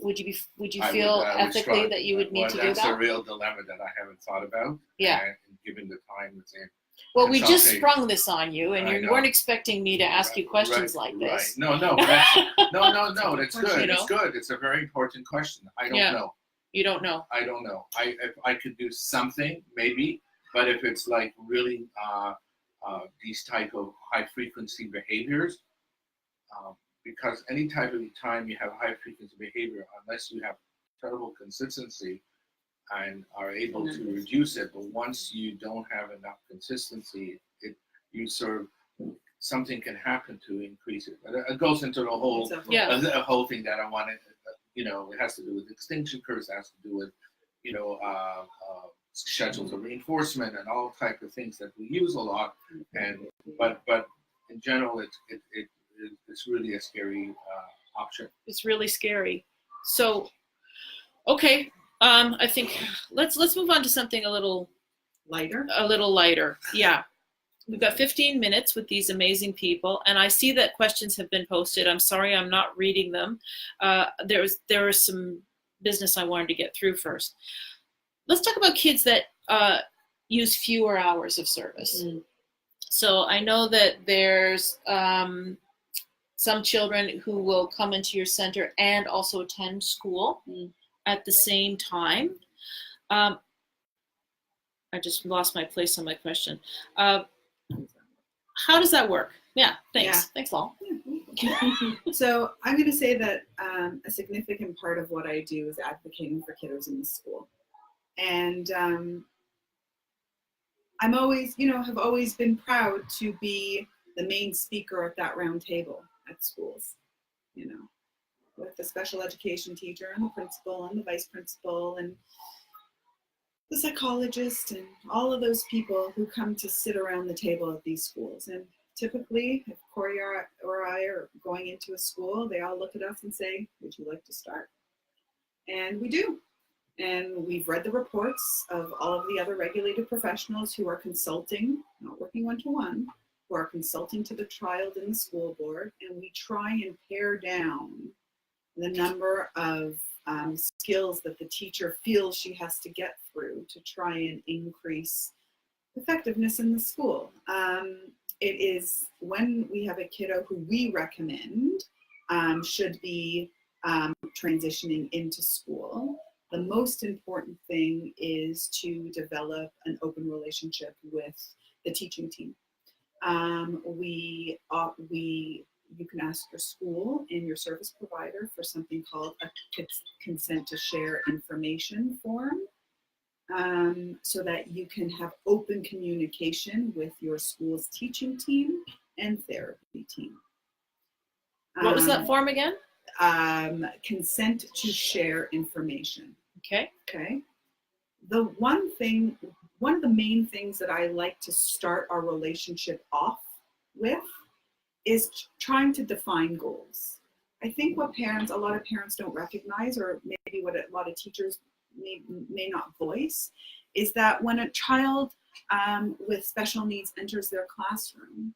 Speaker 1: Would you
Speaker 4: I
Speaker 1: feel
Speaker 4: would
Speaker 1: ethically
Speaker 4: struggle.
Speaker 1: that you would need to do
Speaker 4: That's a
Speaker 1: that?
Speaker 4: real dilemma that I haven't thought about.
Speaker 1: Yeah.
Speaker 4: And given the time that's in.
Speaker 1: Well, we just
Speaker 4: Consulting.
Speaker 1: sprung this on you, and
Speaker 4: I
Speaker 1: you
Speaker 4: know.
Speaker 1: weren't expecting me to ask you questions
Speaker 4: Right,
Speaker 1: like this.
Speaker 4: Right. No, that's, no. That's good.
Speaker 1: You know?
Speaker 4: It's good. It's a very important question. I don't
Speaker 1: Yeah.
Speaker 4: know.
Speaker 1: You don't know.
Speaker 4: I don't know. If I could do something, maybe, but if it's like really these type of high frequency behaviors, because any type of time you have high frequency behavior, unless you have terrible consistency and are able to reduce it, but once you don't have enough consistency, something can happen to increase it. But it goes into the whole a whole thing that I wanted. It has to do with extinction curves, it has to do with schedules of reinforcement and all type of things that we use a lot. And but in general, it's really a scary option.
Speaker 1: It's really scary. So, okay, I think let's move on to something a little
Speaker 2: lighter.
Speaker 1: Yeah. We've got 15 minutes with these amazing people, and I see that questions have been posted. I'm sorry I'm not reading them. There was some business I wanted to get through first. Let's talk about kids that use fewer hours of service. So I know that there's some children who will come into your center and also attend school at the same time. I just lost my place on my question. How does that work? Yeah, thanks.
Speaker 2: Yeah.
Speaker 1: Thanks, Lal.
Speaker 2: So I'm going to say that a significant part of what I do is advocating for kiddos in the school. And I'm always, have always been proud to be the main speaker at that round table at schools, with the special education teacher and the principal and the vice principal and the psychologist and all of those people who come to sit around the table at these schools. And typically, if Cori or I are going into a school, they all look at us and say, would you like to start? And we do. And we've read the reports of all of the other regulated professionals who are consulting, not working one-to-one, who are consulting to the child in the school board, and we try and pare down the number of skills that the teacher feels she has to get through to try and increase effectiveness in the school. It is when we have a kiddo who we recommend should be transitioning into school, the most important thing is to develop an open relationship with the teaching team. You can ask your school and your service provider for something called a consent to share information form, so that you can have open communication with your school's teaching team and therapy team.
Speaker 1: What was that form again?
Speaker 2: Consent to share information.
Speaker 1: Okay.
Speaker 2: Okay. One of the main things that I like to start our relationship off with is trying to define goals. I think what a lot of parents don't recognize, or maybe what a lot of teachers may not voice, is that when a child with special needs enters their classroom,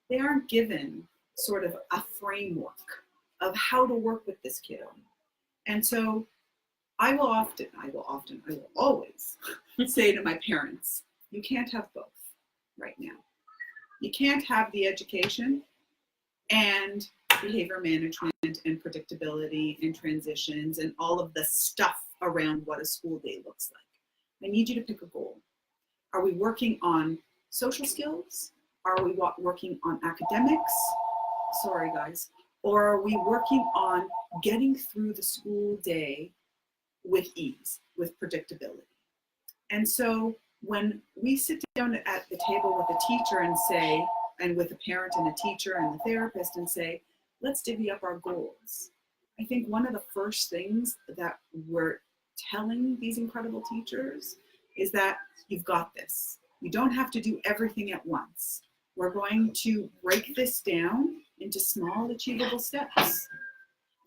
Speaker 2: they aren't given sort of a framework of how to work with this kiddo. And so I will always say to my parents, you can't have both right now. You can't have the education and behavior management and predictability and transitions and all of the stuff around what a school day looks like. I need you to pick a goal. Are we working on social skills? Are we working on academics? Sorry, guys. Or are we working on getting through the school day with ease, with predictability? And so when we sit down at the table with a teacher and say, and with a parent and a teacher and the therapist and say, let's divvy up our goals. I think one of the first things that we're telling these incredible teachers is that you've got this. You don't have to do everything at once. We're going to break this down into small, achievable steps.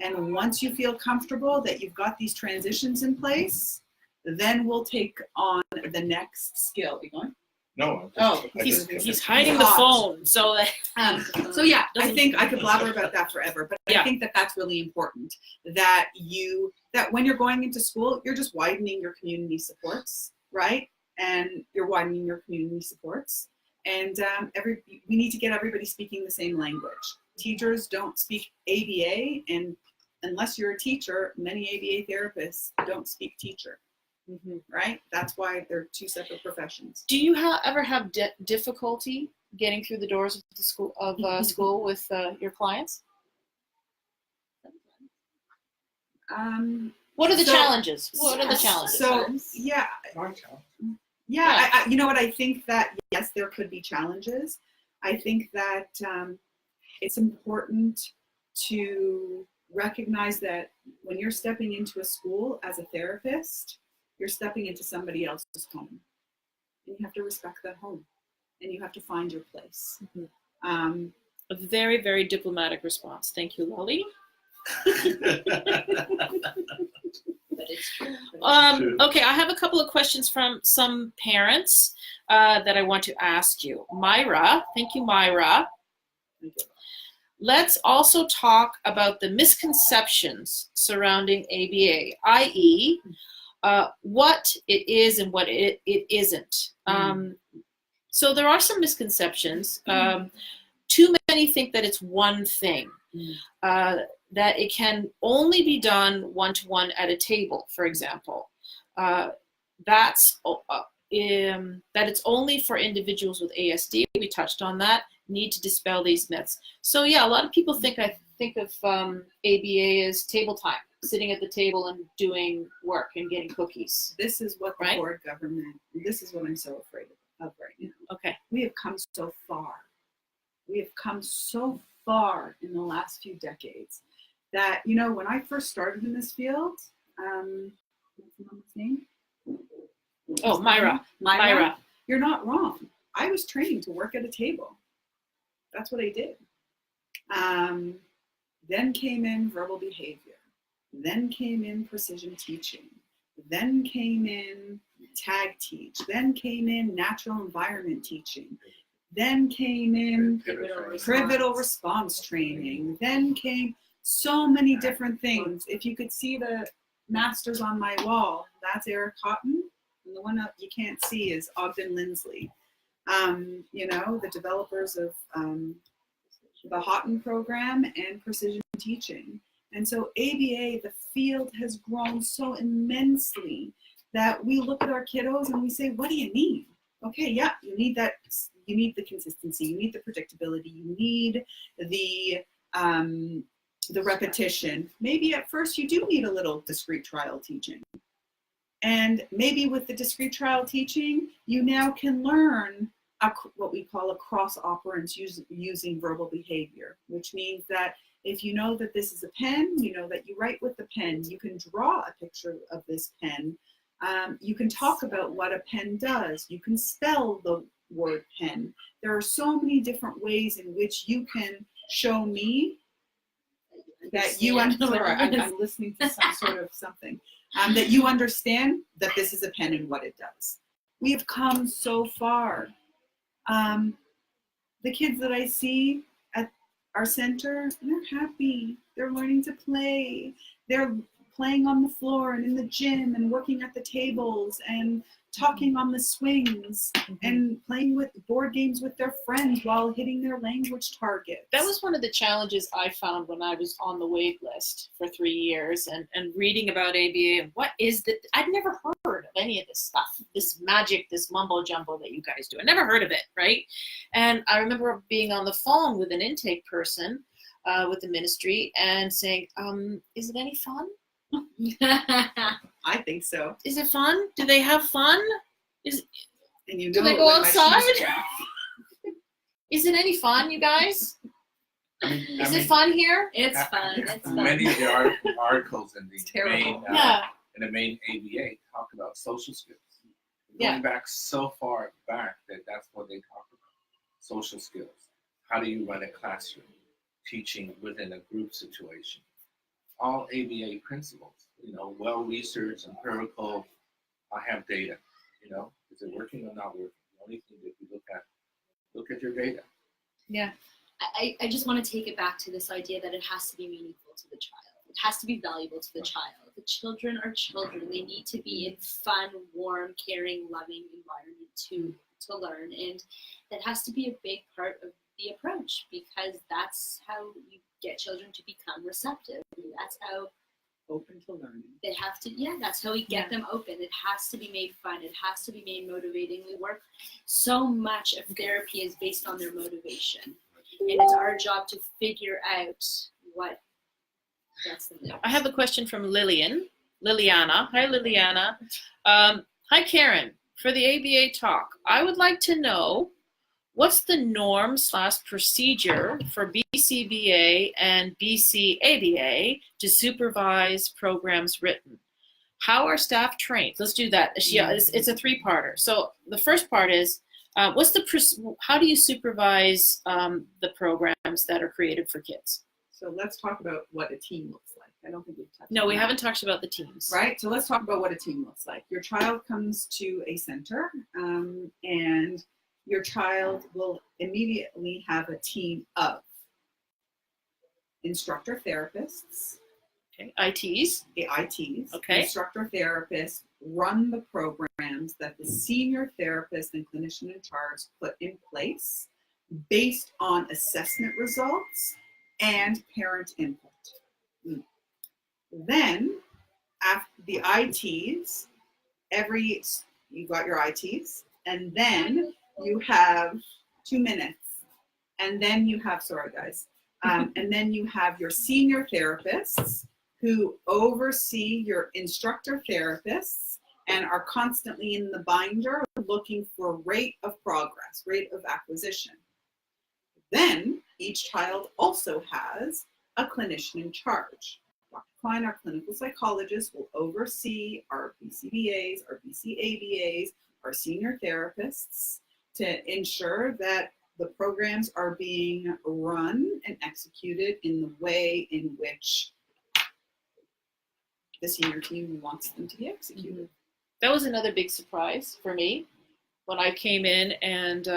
Speaker 2: And once you feel comfortable that you've got these transitions in place, then we'll take on the next skill. You going?
Speaker 4: No.
Speaker 1: He's hiding the phone. So
Speaker 2: so yeah, I think I could blabber about that forever, but I think that that's really important. That when you're going into school, you're just widening your community supports, right? And you're widening your community supports. And we need to get everybody speaking the same language. Teachers don't speak ABA, and unless you're a teacher, many ABA therapists don't speak teacher. Mm-hmm. Right? That's why they're two separate professions.
Speaker 1: Do you ever have difficulty getting through the doors of the school with your clients? What are the challenges? What are the challenges?
Speaker 2: So yeah. I you know what, I think that yes, there could be challenges. I think that it's important to recognize that when you're stepping into a school as a therapist, you're stepping into somebody else's home. And you have to respect that home. And you have to find your place.
Speaker 1: Mm-hmm. A very, very diplomatic response. Thank you, Lolly.
Speaker 3: But it's true.
Speaker 1: Okay, I have a couple of questions from some parents that I want to ask you. Myra, thank you, Myra. Let's also talk about the misconceptions surrounding ABA, i.e., what it is and what it isn't. So there are some misconceptions. Too many think that it's one thing, that it can only be done one-to-one at a table, for example. That it's only for individuals with ASD. We touched on that. Need to dispel these myths. So yeah, a lot of people think of ABA as table time, sitting at the table and doing work and getting cookies.
Speaker 2: This is what the board government, this is what I'm so afraid of right now.
Speaker 1: Okay.
Speaker 2: We have come so far. We have come so far in the last few decades that, you know, when I first started in this field, what's the woman's name?
Speaker 1: Oh, Myra. Myra.
Speaker 2: You're not wrong. I was trained to work at a table. That's what I did. Then came in verbal behavior. Then came in precision teaching. Then came in tag teach. Then came in natural environment teaching. Then came in pivotal response training. Then came so many different things. If you could see the masters on my wall, that's Eric Houghton. And the one up you can't see is Ogden Lindsley. You know, the developers of the Houghton program and precision teaching. And so ABA, the field has grown so immensely that we look at our kiddos and we say, what do you need? Okay, yeah, you need that. You need the consistency. You need the predictability. You need the repetition. Maybe at first you do need a little discrete trial teaching. And maybe with the discrete trial teaching, you now can learn what we call a cross operance using verbal behavior, which means that if you know that this is a pen, you know that you write with the pen, you can draw a picture of this pen. You can talk about what a pen does. You can spell the word pen. There are so many different ways in which you can show me that you understand. I'm listening to some sort of something. That you understand that this is a pen and what it does. We have come so far. The kids that I see at our center, they're happy. They're learning to play. They're playing on the floor and in the gym and working at the tables and talking on the swings and playing with board games with their friends while hitting their language targets.
Speaker 1: That was one of the challenges I found when I was on the wait list for 3 years and reading about ABA and what is that. I'd never heard of any of this stuff, this magic, this mumbo jumbo that you guys do. I never heard of it, right? And I remember being on the phone with an intake person with the ministry and saying, is it any fun?
Speaker 2: I think so.
Speaker 1: Is it fun? Do they have fun?
Speaker 2: And you know
Speaker 1: do they go outside? Is it any fun, you guys? Is it fun here?
Speaker 3: It's fun. It's fun.
Speaker 4: Many of the articles in the main ABA talk about social skills. Going back so far back that's what they talk about. Social skills. How do you run a classroom? Teaching within a group situation. All ABA principles, you know, well-researched, empirical. I have data, you know, is it working or not working? only thing that you look at your data.
Speaker 1: Yeah.
Speaker 5: I just want to take it back to this idea that it has to be meaningful to the child. It has to be valuable to the child. The children are children. They need to be in fun, warm, caring, loving environment to learn. And that has to be a big part of the approach, because that's how you get children to become receptive. That's how
Speaker 2: Open to learning.
Speaker 5: they have to, that's how we get them open. It has to be made fun. It has to be made motivating. We work, so much of therapy is based on their motivation. And it's our job to figure out what gets them there.
Speaker 1: I have a question from Liliana. Hi, Liliana. Hi, Karen. For the ABA talk, I would like to know what's the norm/procedure for BCBA and BCABA to supervise programs written? How are staff trained? Let's do that. It's a three-parter. So the first part is, how do you supervise the programs that are created for kids?
Speaker 2: So let's talk about what a team looks like. I don't think we've touched
Speaker 1: No,
Speaker 2: on
Speaker 1: we
Speaker 2: that.
Speaker 1: haven't talked about the teams.
Speaker 2: Right, so let's talk about what a team looks like. Your child comes to a center, and your child will immediately have a team of instructor therapists,
Speaker 1: Okay. ITs.
Speaker 2: the ITs,
Speaker 1: Okay.
Speaker 2: instructor therapists run the programs that the senior therapist and clinician in charge put in place based on assessment results and parent input. Then, after the ITs, you got your ITs, and then you have 2 minutes, and then you have, and then you have your senior therapists who oversee your instructor therapists and are constantly in the binder looking for rate of progress, rate of acquisition. Then each child also has a clinician in charge. Dr. Klein, our clinical psychologist, will oversee our BCBAs, our BCABAs, our senior therapists to ensure that the programs are being run and executed in the way in which the senior team wants them to be executed.
Speaker 1: That was another big surprise for me when I came in and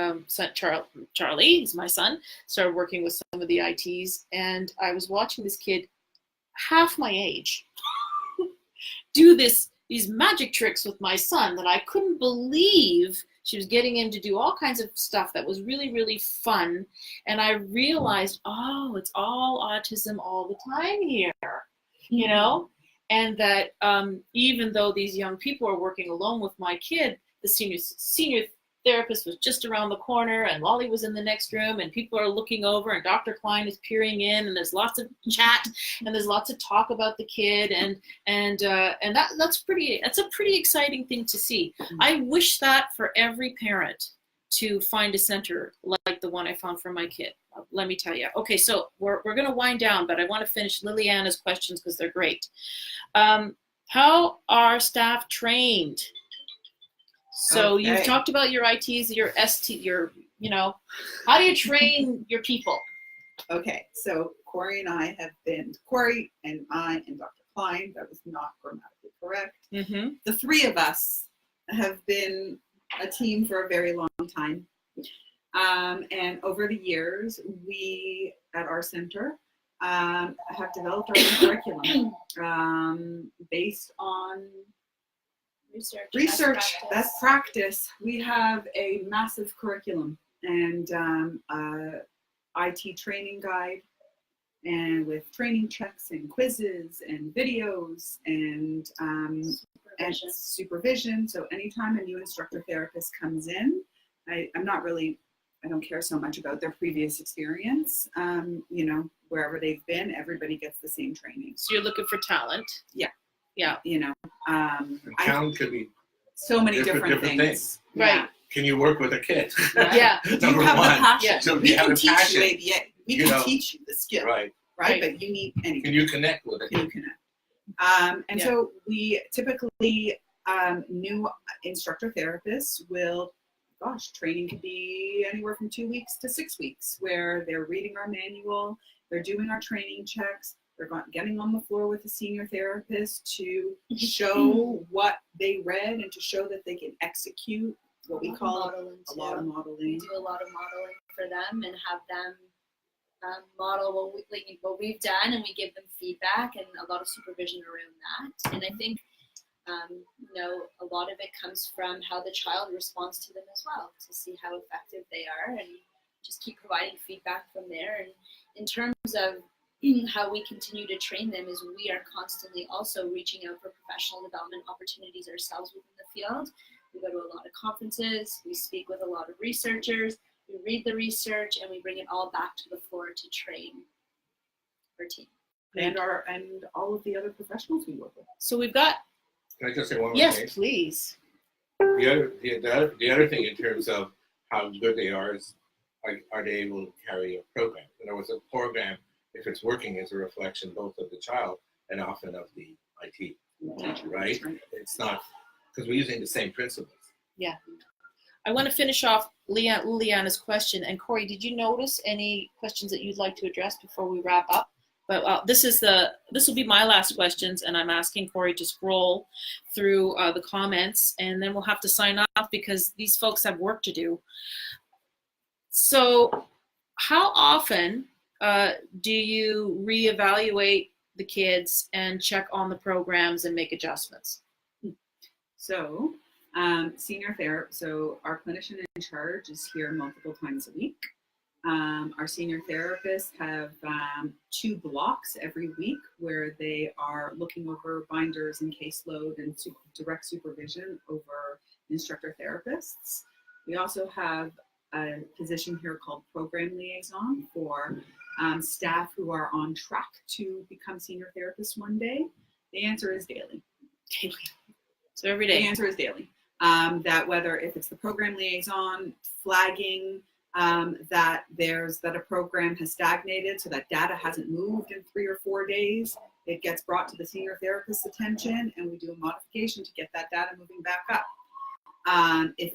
Speaker 1: Charlie, he's my son, started working with some of the ITs, and I was watching this kid half my age do these magic tricks with my son that I couldn't believe. She was getting him to do all kinds of stuff that was really, really fun. And I realized, oh, it's all autism all the time here, you know? And that even though these young people are working alone with my kid, the senior therapist was just around the corner, and Lolly was in the next room, and people are looking over, and Dr. Klein is peering in, and there's lots of chat, and there's lots of talk about the kid, and that's a pretty exciting thing to see. I wish that for every parent to find a center like the one I found for my kid. Let me tell you. Okay, so we're going to wind down, but I want to finish Liliana's questions because they're great. How are staff trained? So you've talked about your ITs, your ST, how do you train your people?
Speaker 2: Okay, so Cori and I and Dr. Klein, that was not grammatically correct.
Speaker 1: Mm-hmm.
Speaker 2: The three of us have been a team for a very long time. And over the years, we at our center have developed our own curriculum based on research, best practice. We have a massive curriculum and IT training guide, and with training checks and quizzes and videos and supervision. So anytime a new instructor therapist comes in, I don't care so much about their previous experience. Wherever they've been, everybody gets the same training.
Speaker 1: So you're looking for talent.
Speaker 2: Yeah.
Speaker 1: Yeah.
Speaker 4: Talent could be
Speaker 2: so many different things.
Speaker 1: Right.
Speaker 2: Yeah.
Speaker 4: Can you work with a kid?
Speaker 1: Yeah.
Speaker 4: Number
Speaker 2: you have
Speaker 4: one.
Speaker 2: the passion.
Speaker 1: Yeah.
Speaker 4: So
Speaker 2: We
Speaker 4: you have
Speaker 2: can
Speaker 4: a
Speaker 2: teach
Speaker 4: passion.
Speaker 2: you ABA. We can teach you the skill.
Speaker 4: Right.
Speaker 2: Right? But you need anything.
Speaker 4: Can you connect with it?
Speaker 2: Can you connect? So we typically, new instructor therapists will, training could be anywhere from 2 weeks to 6 weeks, where they're reading our manual, they're doing our training checks, they're getting on the floor with the senior therapist to show what they read and to show that they can execute what we call
Speaker 3: modeling
Speaker 2: a lot of
Speaker 3: too.
Speaker 2: modeling.
Speaker 3: We do a lot of modeling for them and have them model what we've done, and we give them feedback and a lot of supervision around that. And I think a lot of it comes from how the child responds to them as well, to see how effective they are, and just keep providing feedback from there. And in terms of how we continue to train them, is we are constantly also reaching out for professional development opportunities ourselves within the field. We go to a lot of conferences, we speak with a lot of researchers, we read the research, and we bring it all back to the floor to train our team.
Speaker 2: And all of the other professionals we work with.
Speaker 1: So we've got.
Speaker 4: Can I just say one more thing?
Speaker 1: Yes, please.
Speaker 4: The other thing in terms of how good they are is, are they able to carry a program? In other words, a program, if it's working, is a reflection both of the child and often of the IT teacher, right? It's not, because we're using the same principles.
Speaker 1: Yeah. I want to finish off Liana's question. And Cori, did you notice any questions that you'd like to address before we wrap up? But this will be my last questions, and I'm asking Cori to scroll through the comments, and then we'll have to sign off because these folks have work to do. So how often do you reevaluate the kids and check on the programs and make adjustments?
Speaker 2: So so our clinician in charge is here multiple times a week. Our senior therapists have 2 blocks every week where they are looking over binders and caseload and direct supervision over instructor therapists. We also have a position here called program liaison for staff who are on track to become senior therapists one day. The answer is daily.
Speaker 1: Daily. So every day.
Speaker 2: The answer is daily. That whether if it's the program liaison flagging that a program has stagnated, so that data hasn't moved in 3 or 4 days, it gets brought to the senior therapist's attention, and we do a modification to get that data moving back up. If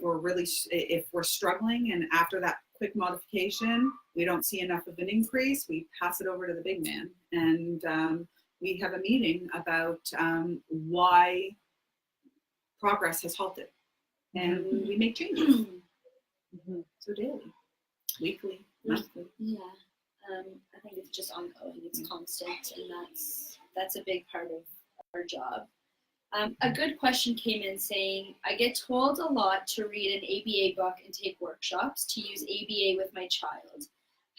Speaker 2: we're struggling, and after that quick modification, we don't see enough of an increase, we pass it over to the big man, and we have a meeting about why progress has halted, and we make changes. So daily, weekly, monthly.
Speaker 3: Yeah, I think it's just ongoing. It's constant, and that's a big part of our job. A good question came in saying, I get told a lot to read an ABA book and take workshops to use ABA with my child.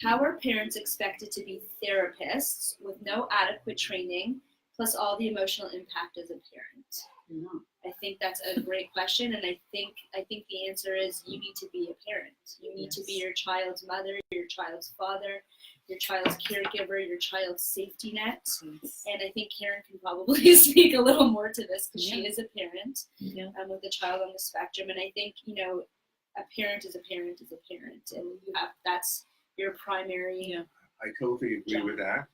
Speaker 3: How are parents expected to be therapists with no adequate training, plus all the emotional impact as a parent?
Speaker 2: Yeah.
Speaker 3: I think that's a great question, and I think the answer is you need to be a parent. You need to be your child's mother, your child's father, your child's caregiver, your child's safety net.
Speaker 2: Yes.
Speaker 3: And I think Karen can probably speak a little more to this because she is a parent with a child on the spectrum. And I think, a parent is a parent is a parent, and that's your primary.
Speaker 4: I totally agree with that,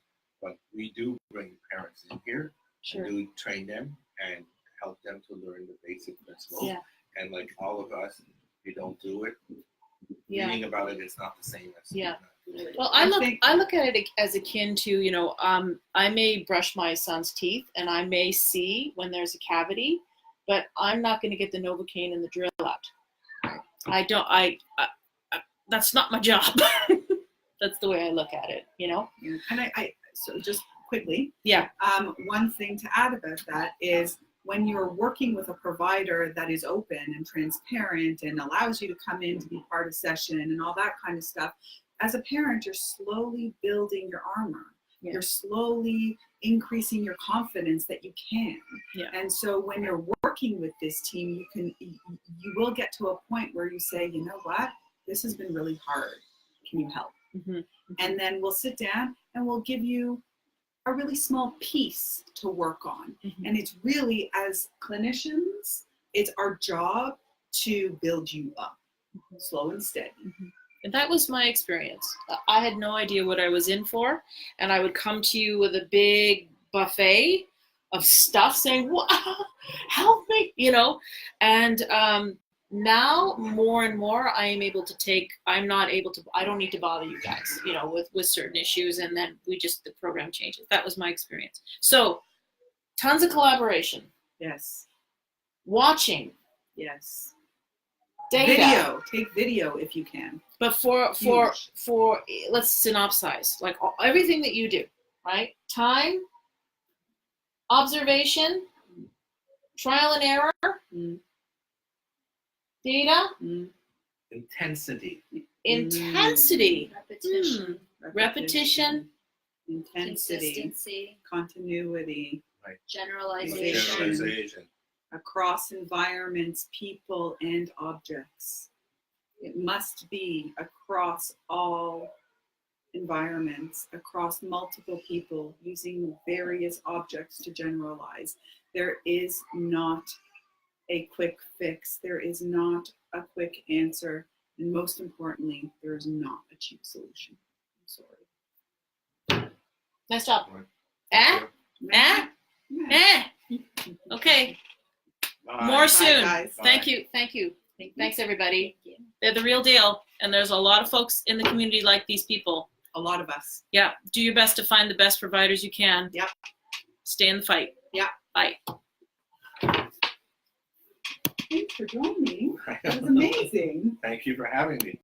Speaker 4: but we do bring parents in here and do train them and help them to learn the basic principles. Yeah. And like all of us, if you don't do it, reading about it is not the same as
Speaker 1: Well, I look at it as akin to, I may brush my son's teeth and I may see when there's a cavity, but I'm not going to get the Novocaine and the drill out. That's not my job. That's the way I look at it, Yeah.
Speaker 2: And so just quickly.
Speaker 1: Yeah.
Speaker 2: One thing to add about that is when you're working with a provider that is open and transparent and allows you to come in to be part of session and all that kind of stuff, as a parent, you're slowly building your armor. Yeah. You're slowly increasing your confidence that you can. Yeah. And so when you're working with this team, you will get to a point where you say, you know what, this has been really hard. Can you help? Mm-hmm. And then we'll sit down and we'll give you a really small piece to work on. Mm-hmm. And it's really, as clinicians, it's our job to build you up, slow and steady. Mm-hmm.
Speaker 1: And that was my experience. I had no idea what I was in for. And I would come to you with a big buffet of stuff saying, wow, help me, And now more and more I am able to I don't need to bother you guys, with certain issues. And then the program changes. That was my experience. So tons of collaboration.
Speaker 2: Yes.
Speaker 1: Watching.
Speaker 2: Yes.
Speaker 1: Data.
Speaker 2: Take video if you can.
Speaker 1: But for let's synopsize like everything that you do, right? Time, observation, trial and error, data,
Speaker 4: Intensity.
Speaker 1: intensity,
Speaker 3: Repetition.
Speaker 1: repetition,
Speaker 2: Intensity,
Speaker 3: Consistency.
Speaker 2: continuity,
Speaker 3: Generalization.
Speaker 2: across environments, people, and objects. It must be across all environments, across multiple people, using various objects to generalize. There is not a quick fix. There is not a quick answer. And most importantly, there is not a cheap solution. I'm sorry.
Speaker 1: nice job.
Speaker 4: Thank you.
Speaker 1: Okay,
Speaker 4: Bye.
Speaker 1: more
Speaker 2: Bye,
Speaker 1: soon.
Speaker 2: guys.
Speaker 1: Thank you. Thanks, everybody.
Speaker 3: Thank you.
Speaker 1: They're the real deal, and there's a lot of folks in the community like these people.
Speaker 2: A lot of us.
Speaker 1: Yeah, do your best to find the best providers you can.
Speaker 2: Yep.
Speaker 1: Stay in the fight.
Speaker 2: Yeah.
Speaker 1: Bye.
Speaker 2: Thanks for joining. That was amazing.
Speaker 4: Thank you for having me.